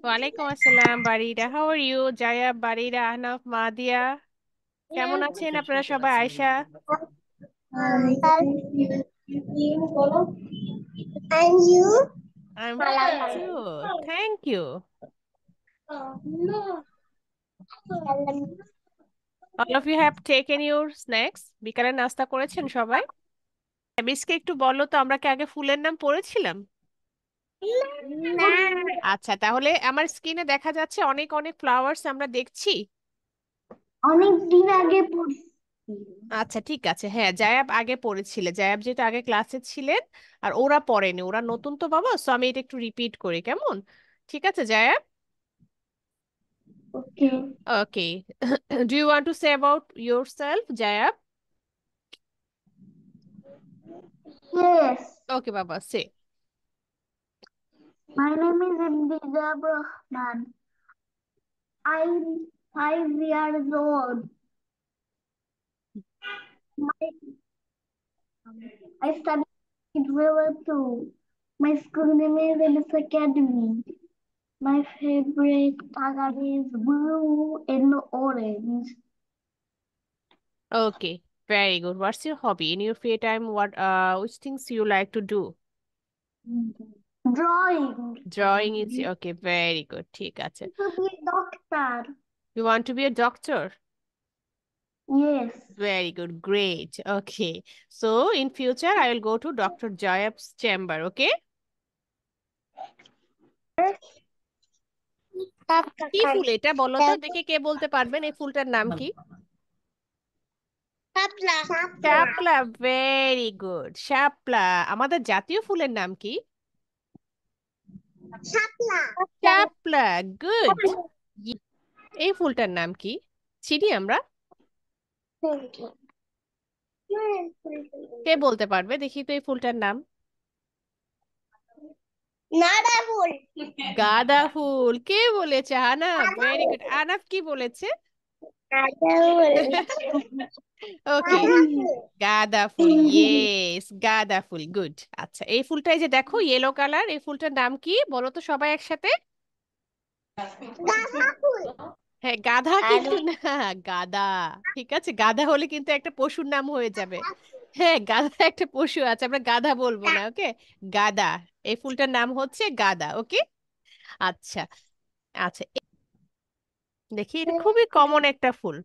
ওয়ালাইকুম আসসালাম Barira, how are you? Jaya, Barira, Ahnaf, Madiya, কেমন আছেন আপনারা সবাই? Ayesha, And you? I am fine too, Salam. Thank you. All of you have taken your snacks? বিকালের নাস্তা করেছেন সবাই? মিসকে একটু বলো তো, আমরা কি আগে ফুলের নাম পড়েছিলাম? আচ্ছা, তাহলে আমার স্ক্রিনে দেখা যাচ্ছে অনেক অনেক ফ্লাওয়ার্স আমরা দেখছি। অনেক দিন আগে পড়ছি। আচ্ছা ঠিক আছে, হ্যাঁ জায়াব আগে পড়েছিলে, জায়াব যেহেতু আগে ক্লাসে ছিলেন আর ওরা পড়েনি, ওরা নতুন তো বাবা, সো আমি এটা একটু রিপিট করি, কেমন? ঠিক আছে Jayab. Okay. Okay. Do you want to say about yourself Jayab? Yes. Okay বাবা, say. My name is Imtizar Rahman. I'm 5 years old. My, I study in River 2. My school name is Ellis Academy. My favorite color is blue and orange. Okay, very good. What's your hobby in your free time? which things you like to do? Drawing. Drawing is okay, very good, ঠিক আছে। To be a doctor. You want to be a doctor? Yes. Very good, great. Okay, so in future I will go to Dr. Jayab's chamber, okay? কি ফুল এটা বলো তো দেখে, কে বলতে পারবেন এই ফুলটার নাম কি? শাপলা। শাপলা। শাপলা, ভেরি গুড, শাপলা। আমাদের জাতীয় ফুলের নাম কি? শাপলা। শাপলা, গুড। এই ফুলটার নাম কি? চিনি আমরা? কে বলতে পারবে দেখি তো এই ফুলটার নাম? নাড়া ফুল। গাঁদা ফুল। কে বলেছে? আনাফ, ভেরি গুড। আনাফ কি বলেছে? নাড়া ফুল। ওকে, গাঁদা ফুল, ইয়েস, গাঁদা ফুল, গুড। আচ্ছা, এই ফুলটাই যে দেখো ইয়েলো কালার, এই ফুলটার নাম কি বলো তো সবাই একসাথে? গাঁদা ফুল। হ্যাঁ, গাধা কিন্তু না, গাদা। ঠিক আছে, গাধা হলে কিন্তু একটা পশুর নাম হয়ে যাবে। হ্যাঁ, গাধা একটা পশু আছে, আমরা গাধা বলবো না, ওকে? গাদা। এই ফুলটার নাম হচ্ছে গাদা, ওকে? আচ্ছা। আচ্ছা, দেখি, এটা খুবই কমন একটা ফুল,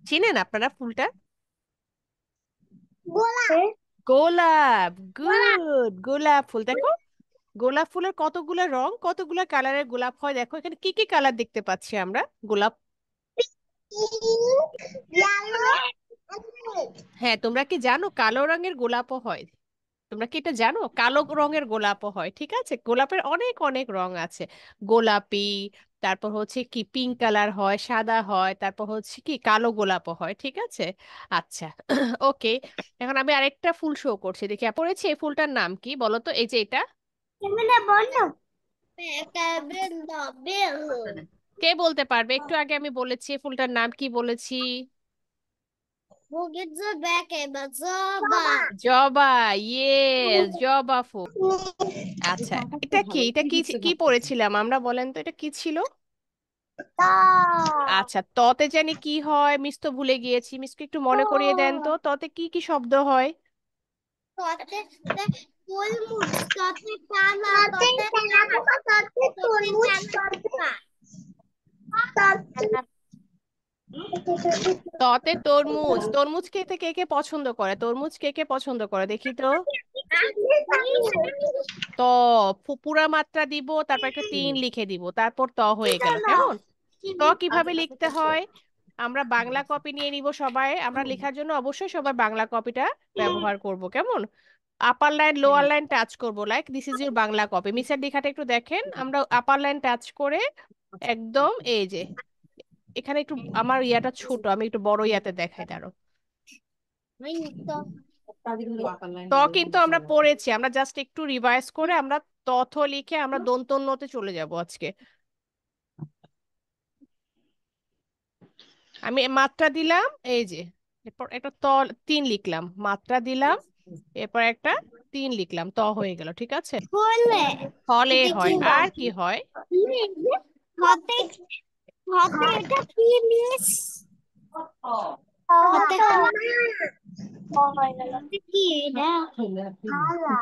চিনেন আপনারা ফুলটা? গোলাপ। গোলাপ, গোলাপ। গুড, গোলাপ ফুল। দেখো, গোলাপ ফুলের কতগুলো রং, কতগুলো কালারের গোলাপ হয়, দেখো এখানে কি কি কালার দেখতে পাচ্ছি আমরা গোলাপ। Pink, yellow, red. হ্যাঁ, তোমরা কি জানো কালো রঙের গোলাপও হয়? তোমরা কি এটা জানো? কালো রঙের গোলাপও হয়, ঠিক আছে? গোলাপের অনেক অনেক রং আছে। গোলাপি, তারপর হচ্ছে কি পিঙ্ক কালার হয়, সাদা হয়, তারপর হচ্ছে কি কালো গোলাপও হয়, ঠিক আছে? আচ্ছা। ওকে, এখন আমি আরেকটা ফুল শো করছি, দেখি পড়েছি এই ফুলটার নাম কি বলো তো, এই যে এটা। কেমনে বলো? কেমন বেল। কে বলতে পারবে? একটু আগে আমি বলেছি এই ফুলটার নাম কি বলেছি? We'll get the back and the জবা। জবা, ইয়েস, জবা ফুল। আচ্ছা, এটা কি, এটা কি কি পড়েছিলাম আমরা, বলেন তো এটা কি ছিল? তা। আচ্ছা, ততে জানি কি হয়, মিস তো ভুলে গিয়েছি, মিসকে একটু মনে করিয়ে দেন তো, ততে কি কি শব্দ হয়? ততে তরমুজ, ততে কালা, ততে কালা, ততে তরমুজ, ততে ততে তরমুজ। তরমুজ খেতে কে কে পছন্দ করে? তরমুজ কে কে পছন্দ করে দেখি তো? ত, পুরা মাত্রা দিব, তারপর একটা তিন লিখে দিব, তারপর ত হয়ে গেল, কেমন? ত কিভাবে লিখতে হয়? আমরা বাংলা কপি নিয়ে নিব সবাই, আমরা লেখার জন্য অবশ্যই সবাই বাংলা কপিটা ব্যবহার করব, কেমন? Upper line lower line touch করব, like this is your Bangla copy. মিসের লেখাটা একটু দেখেন, আমরা আপার লাইন টাচ করে একদম এই যে এখানে একটু, আমার ইয়াটা ছোট, আমি একটু বড় ইয়াতে দেখাই, দাঁড়ো। ত কিন্তু আমরা পড়েছি, আমরা জাস্ট একটু রিভাইজ করে আমরা তথ লিখে আমরা দন্ত নতে চলে যাব আজকে। আমি মাত্রা দিলাম, এই যে এরপর একটা তিন লিখলাম, মাত্রা দিলাম, এরপর একটা 3 লিখলাম, ত হয়ে গেল, ঠিক আছে। ফলে ফলে এটা কি হয়, আর কি হয়? হতে হতে এটা কি মিস হতে হয়ে গেল কি এটা থালা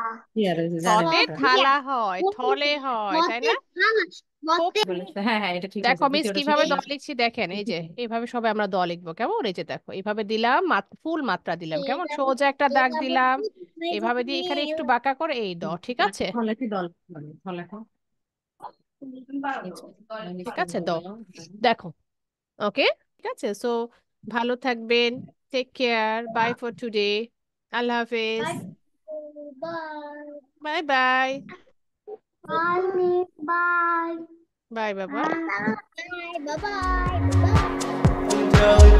থতে হতে থালা হয়, থলে হয়, তাই হতে না? থালা খুব, হতে হ্যাঁ হ্যাঁ, এটা ঠিক দেখো আছে, মিস দ্বিতীয়টা কিভাবে দ শিখলাম। লিখছি দেখেন, এই যে এইভাবে সবাই আমরা দ লিখবো, কেমন? এই যে দেখো এইভাবে দিলাম, ফুল মাত্রা দিলাম, কেমন এটা সোজা একটা দাগ এটা দিলাম, এটা এভাবে দিয়ে এখানে একটু বাঁকা করে এই দ, ঠিক আছে। ফলেতে দল মানে ফলেতে এই যে, ঠিক লিখতে আছে, হয়ে দ। গেল। দেখো, ওকে, ঠিক আছে। সো ভালো থাকবেন, take care, bye for today, আল্লাহ হাফেজ, Bye. Bye bye, Bye, Miss. Bye. Bye বাবা। Bye. Bye. Bye. Bye. Enjoy.